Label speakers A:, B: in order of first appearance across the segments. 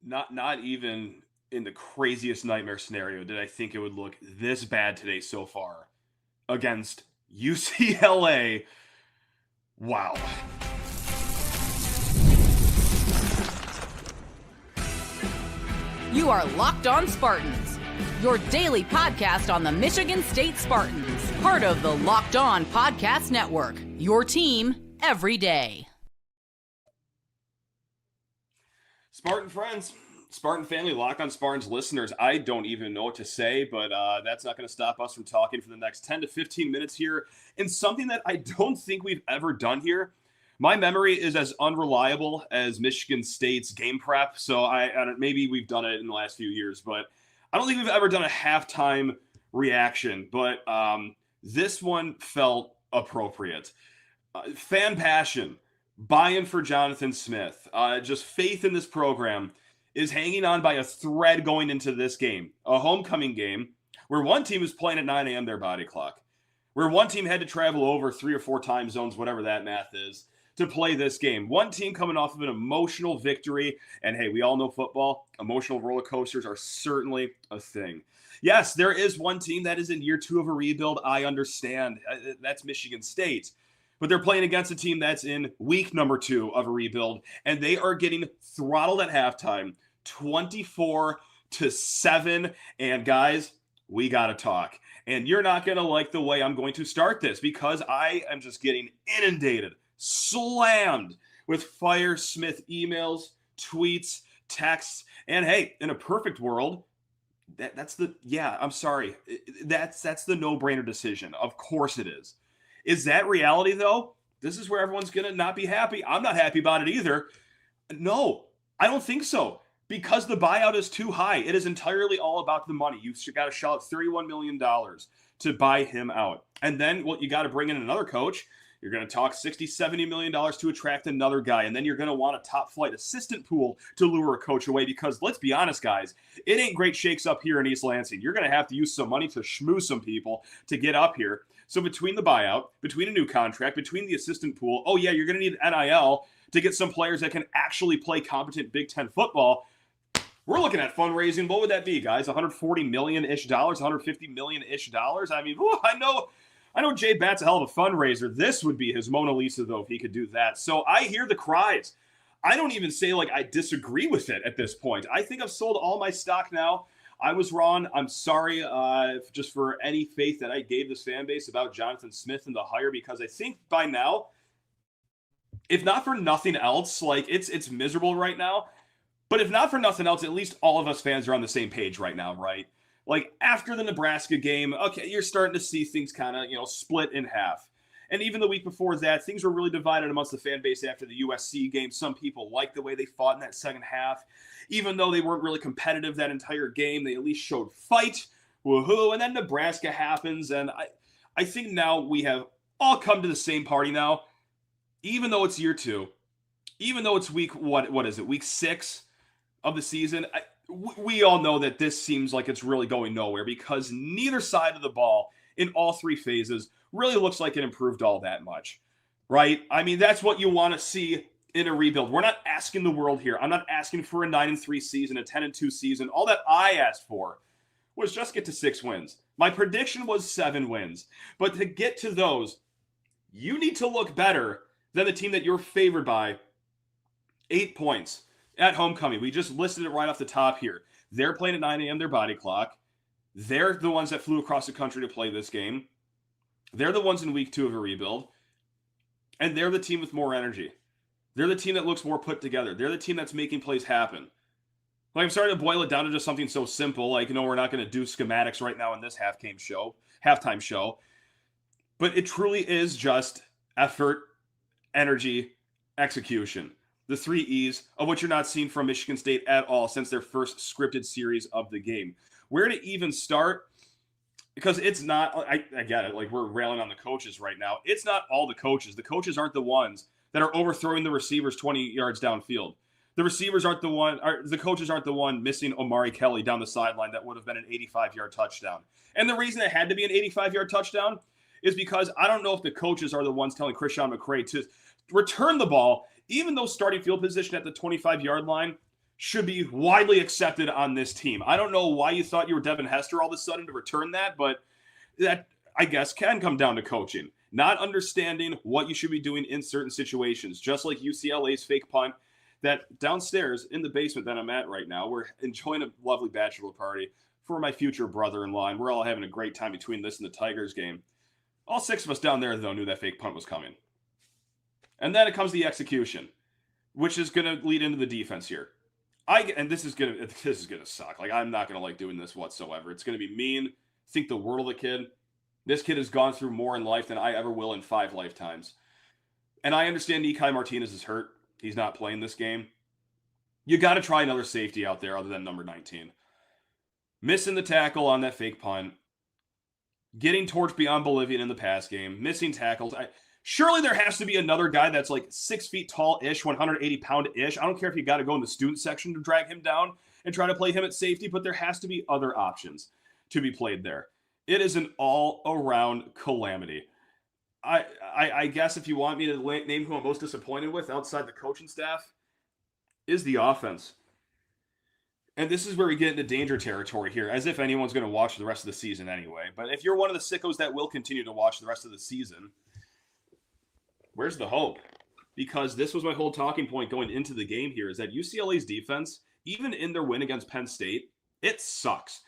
A: Not even in the craziest nightmare scenario did I think it would look this bad today so far against UCLA. Wow.
B: You are Locked On Spartans, your daily podcast on the Michigan State Spartans, part of the Locked On Podcast Network, your team every day.
A: Spartan friends, Spartan family, Locked On Spartans listeners, I don't even know what to say, but that's not going to stop us from talking for the next 10 to 15 minutes here in something that I don't think we've ever done here. My memory is as unreliable as Michigan State's game prep, so I don't, maybe we've done it in the last few years, but I don't think we've ever done a halftime reaction, but this one felt appropriate. Fan passion, buy-in for Jonathan Smith, just faith in this program is hanging on by a thread going into this game, a homecoming game where one team is playing at 9 a.m. their body clock, where one team had to travel over 3 or 4 time zones, whatever that math is, to play this game. One team coming off of an emotional victory, and hey, we all know football, emotional roller coasters are certainly a thing. Yes, there is one team that is in year 2 of a rebuild, I understand. That's Michigan State. But they're playing against a team that's in week number 2 of a rebuild, and they are getting throttled at halftime, 24-7. And guys, we got to talk. And you're not going to like the way I'm going to start this because I am just getting inundated, slammed with Fire Smith emails, tweets, texts, and hey, in a perfect world, that's the no-brainer decision. Of course it is. Is that reality though? This is where everyone's gonna not be happy. I'm not happy about it either. No, I don't think so. Because the buyout is too high. It is entirely all about the money. You got to shell out $31 million to buy him out. And then, well, you got to bring in another coach. You're going to talk $60-70 million to attract another guy. And then you're going to want a top-flight assistant pool to lure a coach away because, let's be honest, guys, it ain't great shakes up here in East Lansing. You're going to have to use some money to schmoo some people to get up here. So between the buyout, between a new contract, between the assistant pool, oh, yeah, you're going to need NIL to get some players that can actually play competent Big Ten football. We're looking at fundraising. What would that be, guys? $140 million-ish, $150 million-ish. I mean, I know Jay Batt's a hell of a fundraiser. This would be his Mona Lisa, though, if he could do that. So I hear the cries. I don't even say, like, I disagree with it at this point. I think I've sold all my stock now. I was wrong. I'm sorry just for any faith that I gave this fan base about Jonathan Smith and the hire, because I think by now, if not for nothing else, like, it's miserable right now. But if not for nothing else, at least all of us fans are on the same page right now, right? Like, after the Nebraska game, okay, you're starting to see things kind of, split in half. And even the week before that, things were really divided amongst the fan base after the USC game. Some people liked the way they fought in that second half. Even though they weren't really competitive that entire game, they at least showed fight. Woohoo. And then Nebraska happens. And I think now we have all come to the same party now. Even though it's year 2. Even though it's week 6 of the season. We all know that this seems like it's really going nowhere because neither side of the ball in all 3 phases really looks like it improved all that much, right? I mean, that's what you want to see in a rebuild. We're not asking the world here. I'm not asking for a 9-3 season, a 10-2 season. All that I asked for was just get to 6 wins. My prediction was 7 wins. But to get to those, you need to look better than the team that you're favored by 8 points. At homecoming, we just listed it right off the top here. They're playing at 9 a.m. their body clock. They're the ones that flew across the country to play this game. They're the ones in week 2 of a rebuild. And they're the team with more energy. They're the team that looks more put together. They're the team that's making plays happen. Like, I'm starting to boil it down to just something so simple. Like, we're not going to do schematics right now in this halftime show. But it truly is just effort, energy, execution. The 3 E's of what you're not seeing from Michigan State at all since their first scripted series of the game. Where to even start? Because it's not, I get it, like we're railing on the coaches right now. It's not all the coaches. The coaches aren't the ones that are overthrowing the receivers 20 yards downfield. The coaches aren't the one missing Omari Kelly down the sideline that would have been an 85-yard touchdown. And the reason it had to be an 85-yard touchdown is because I don't know if the coaches are the ones telling Christian McCray to return the ball, even though starting field position at the 25-yard line should be widely accepted on this team. I don't know why you thought you were Devin Hester all of a sudden to return that, but that, I guess, can come down to coaching. Not understanding what you should be doing in certain situations, just like UCLA's fake punt that downstairs in the basement that I'm at right now, we're enjoying a lovely bachelor party for my future brother-in-law, and we're all having a great time between this and the Tigers game. All 6 of us down there, though, knew that fake punt was coming. And then it comes the execution, which is going to lead into the defense here. This is gonna suck. Like, I'm not gonna like doing this whatsoever. It's gonna be mean. Think the world of the kid. This kid has gone through more in life than I ever will in 5 lifetimes. And I understand Nikai Martinez is hurt. He's not playing this game. You got to try another safety out there other than number 19. Missing the tackle on that fake punt. Getting torched beyond Bolivian in the pass game. Missing tackles. Surely there has to be another guy that's like 6 feet tall-ish, 180-pound-ish. I don't care if you got to go in the student section to drag him down and try to play him at safety, but there has to be other options to be played there. It is an all-around calamity. I guess if you want me to name who I'm most disappointed with outside the coaching staff, is the offense. And this is where we get into danger territory here, as if anyone's going to watch the rest of the season anyway. But if you're one of the sickos that will continue to watch the rest of the season, where's the hope? Because this was my whole talking point going into the game here, is that UCLA's defense, even in their win against Penn State, it sucks.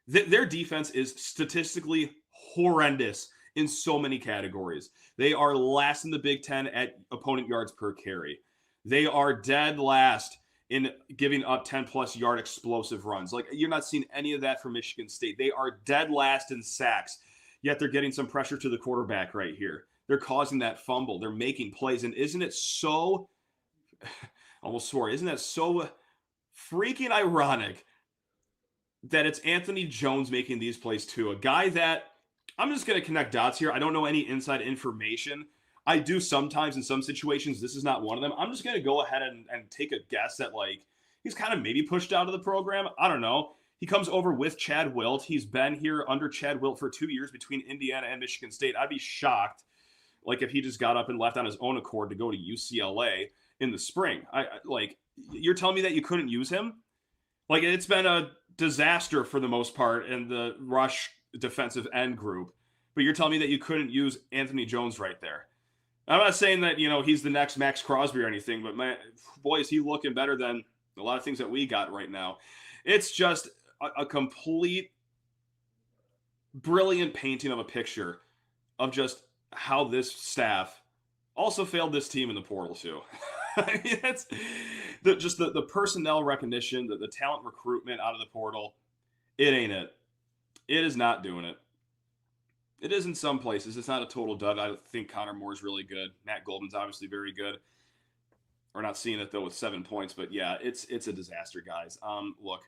A: Their defense is statistically horrendous in so many categories. They are last in the Big Ten at opponent yards per carry. They are dead last in giving up 10-plus yard explosive runs. Like, you're not seeing any of that from Michigan State. They are dead last in sacks, yet they're getting some pressure to the quarterback right here. They're causing that fumble. They're making plays. And isn't it so, almost swore, isn't that so freaking ironic that it's Anthony Jones making these plays too? A guy that, I'm just going to connect dots here. I don't know any inside information. I do sometimes in some situations. This is not one of them. I'm just going to go ahead and take a guess that, like, he's kind of maybe pushed out of the program. I don't know. He comes over with Chad Wilt. He's been here under Chad Wilt for 2 years between Indiana and Michigan State. I'd be shocked, like, if he just got up and left on his own accord to go to UCLA in the spring. Like, you're telling me that you couldn't use him? Like, it's been a disaster for the most part in the rush defensive end group, but you're telling me that you couldn't use Anthony Jones right there. I'm not saying that, he's the next Max Crosby or anything, but man, boy, is he looking better than a lot of things that we got right now. It's just a complete brilliant painting of a picture of just how this staff also failed this team in the portal too. I mean, that's just the personnel recognition, the talent recruitment out of the portal. It ain't it. It is not doing it. It is in some places. It's not a total dud. I think Connor Moore is really good. Matt Goldman's obviously very good. We're not seeing it, though, with 7 points. But, yeah, it's a disaster, guys. Look,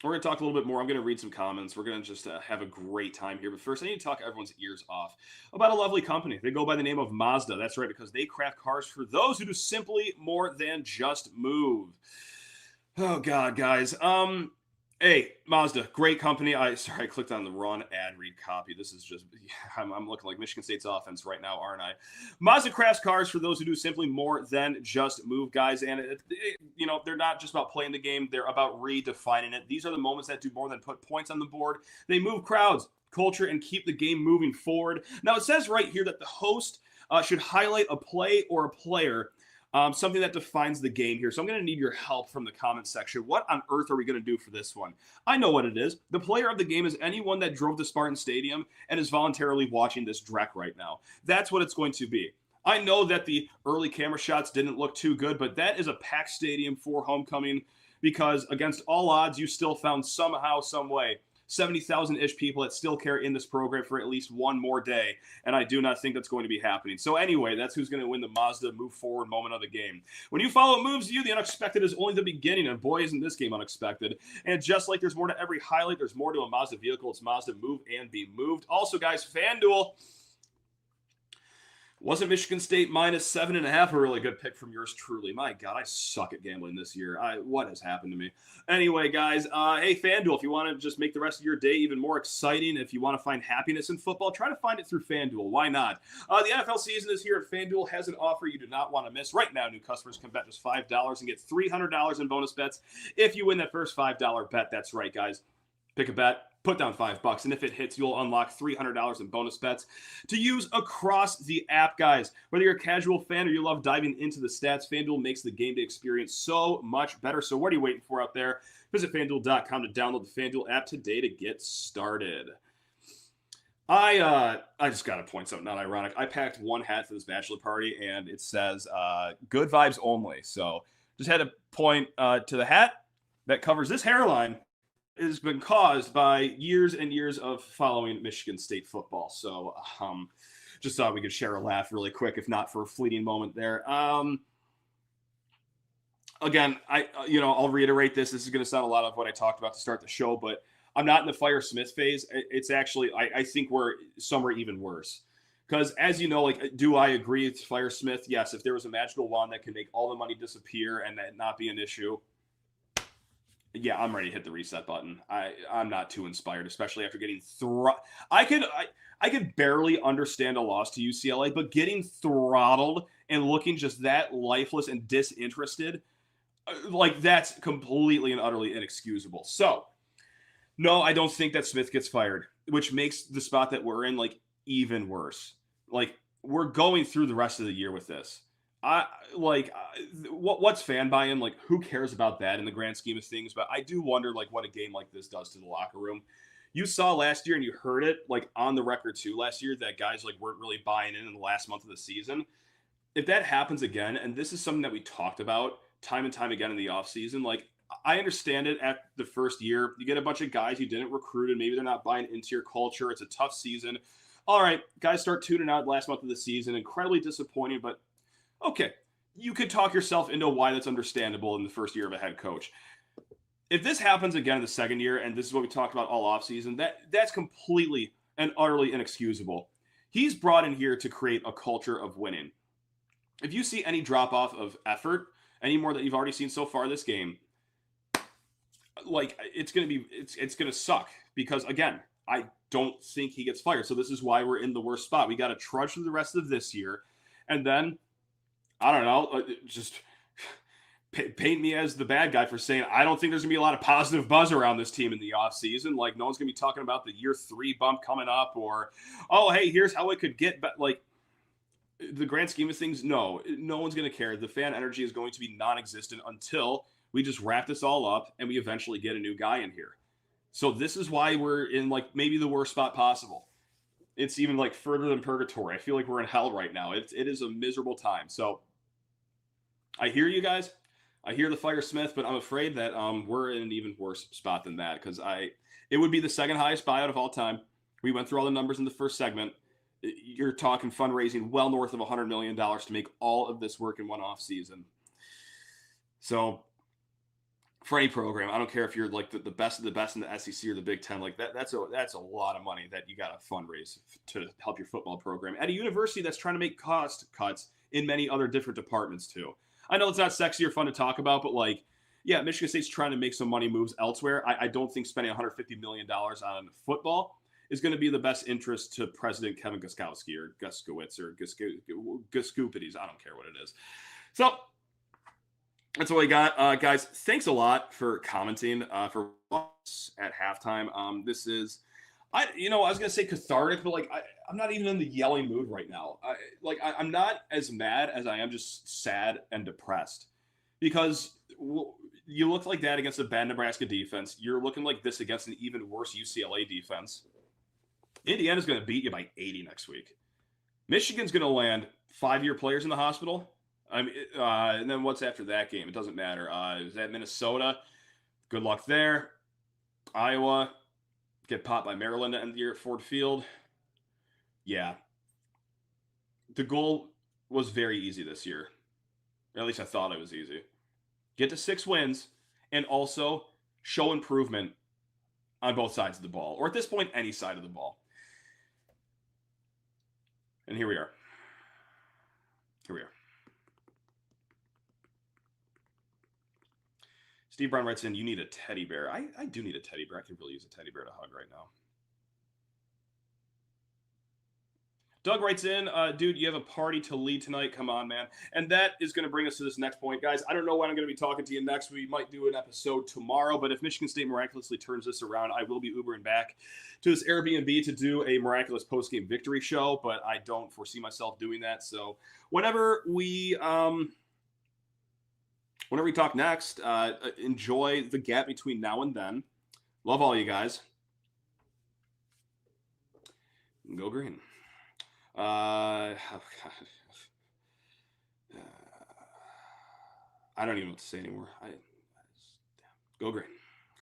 A: we're going to talk a little bit more. I'm going to read some comments. We're going to just have a great time here. But first, I need to talk everyone's ears off about a lovely company. They go by the name of Mazda. That's right, because they craft cars for those who do simply more than just move. Oh, God, guys. Hey, Mazda, great company. I clicked on the wrong ad read copy. This is just, I'm looking like Michigan State's offense right now, aren't I? Mazda crafts cars for those who do simply more than just move, guys. And, they're not just about playing the game. They're about redefining it. These are the moments that do more than put points on the board. They move crowds, culture, and keep the game moving forward. Now, it says right here that the host should highlight a play or a player, something that defines the game here. So I'm going to need your help from the comment section. What on earth are we going to do for this one? I know what it is. The player of the game is anyone that drove to Spartan Stadium and is voluntarily watching this Drek right now. That's what it's going to be. I know that the early camera shots didn't look too good, but that is a packed stadium for homecoming because against all odds, you still found somehow, some way, 70,000-ish people that still care in this program for at least one more day, and I do not think that's going to be happening. So anyway, that's who's going to win the Mazda move forward moment of the game. When you follow what moves you, the unexpected is only the beginning, and boy, isn't this game unexpected. And just like there's more to every highlight, there's more to a Mazda vehicle. It's Mazda move and be moved. Also, guys, FanDuel, Wasn't Michigan State minus 7.5 a really good pick from yours truly? My God, I suck at gambling this year. What has happened to me? Anyway, guys, hey, FanDuel, if you want to just make the rest of your day even more exciting, if you want to find happiness in football, try to find it through FanDuel. Why not? The NFL season is here, and FanDuel has an offer you do not want to miss. Right now, new customers can bet just $5 and get $300 in bonus bets if you win that first $5 bet. That's right, guys. Pick a bet, put down $5, and if it hits, you'll unlock $300 in bonus bets to use across the app, guys. Whether you're a casual fan or you love diving into the stats, FanDuel makes the game day experience so much better. So what are you waiting for out there? Visit FanDuel.com to download the FanDuel app today to get started. I just got to point something out ironic. I packed one hat for this bachelor party, and it says good vibes only. So just had to point to the hat that covers this hairline. It has been caused by years and years of following Michigan State football. So just thought we could share a laugh really quick, if not for a fleeting moment there. Again, I'll reiterate this. This is going to sound a lot of what I talked about to start the show, but I'm not in the Fire Smith phase. It's actually, I think we're somewhere even worse. Because as you know, like, do I agree with Fire Smith? Yes, if there was a magical wand that can make all the money disappear and that not be an issue, yeah, I'm ready to hit the reset button. I'm not too inspired, especially after getting I could barely understand a loss to UCLA, but getting throttled and looking just that lifeless and disinterested, like, that's completely and utterly inexcusable. So, no, I don't think that Smith gets fired, which makes the spot that we're in, like, even worse. Like, we're going through the rest of the year with this. What's fan buy-in? Like, who cares about that in the grand scheme of things? But I do wonder, like, what a game like this does to the locker room. You saw last year, and you heard it, like, on the record too last year, that guys, like, weren't really buying in the last month of the season. If that happens again, and this is something that we talked about time and time again in the offseason, like, I understand it at the first year. You get a bunch of guys you didn't recruit, and maybe they're not buying into your culture. It's a tough season. All right, guys start tuning out last month of the season. Incredibly disappointing, but okay, you could talk yourself into why that's understandable in the first year of a head coach. If this happens again in the second year, and this is what we talked about all offseason, that's completely and utterly inexcusable. He's brought in here to create a culture of winning. If you see any drop-off of effort, any more that you've already seen so far this game, like, it's going to suck. Because, again, I don't think he gets fired. So this is why we're in the worst spot. We got to trudge through the rest of this year, and then I don't know, just paint me as the bad guy for saying I don't think there's going to be a lot of positive buzz around this team in the offseason. Like, no one's going to be talking about the year 3 bump coming up, or, oh, hey, here's how it could get. But, like, the grand scheme of things, no one's going to care. The fan energy is going to be non-existent until we just wrap this all up and we eventually get a new guy in here. So this is why we're in, like, maybe the worst spot possible. It's even, like, further than purgatory. I feel like we're in hell right now. It is a miserable time. So I hear you guys. I hear the Fire Smith, but I'm afraid that we're in an even worse spot than that, because it would be the second highest buyout of all time. We went through all the numbers in the first segment. You're talking fundraising well north of $100 million to make all of this work in one off season. So for any program, I don't care if you're, like, the best of the best in the SEC or the Big Ten, like, that's a lot of money that you got to fundraise to help your football program at a university that's trying to make cost cuts in many other different departments too. I know it's not sexy or fun to talk about, but, like, yeah, Michigan State's trying to make some money moves elsewhere. I don't think spending $150 million on football is going to be the best interest to President Kevin Guskowski or Guskowitz or Guskoopities. I don't care what it is. So that's what we got. Guys, thanks a lot for commenting for us at halftime. This is, I was going to say cathartic, but, like, I'm not even in the yelling mood right now. I'm not as mad as I am just sad and depressed, because you look like that against a bad Nebraska defense. You're looking like this against an even worse UCLA defense. Indiana's going to beat you by 80 next week. Michigan's going to land 5-year players in the hospital. And then what's after that game? It doesn't matter. Is that Minnesota? Good luck there. Iowa, get popped by Maryland at the end of the year at Ford Field. Yeah. The goal was very easy this year. At least I thought it was easy. Get to 6 wins and also show improvement on both sides of the ball, or at this point, any side of the ball. And here we are. Here we are. Steve Brown writes in, you need a teddy bear. I do need a teddy bear. I could really use a teddy bear to hug right now. Doug writes in, dude, you have a party to lead tonight. Come on, man. And that is going to bring us to this next point. Guys, I don't know when I'm going to be talking to you next. We might do an episode tomorrow, but if Michigan State miraculously turns this around, I will be Ubering back to this Airbnb to do a miraculous post-game victory show, but I don't foresee myself doing that. So whenever we talk next, enjoy the gap between now and then. Love all you guys. Go green. I don't even know what to say anymore. Go green.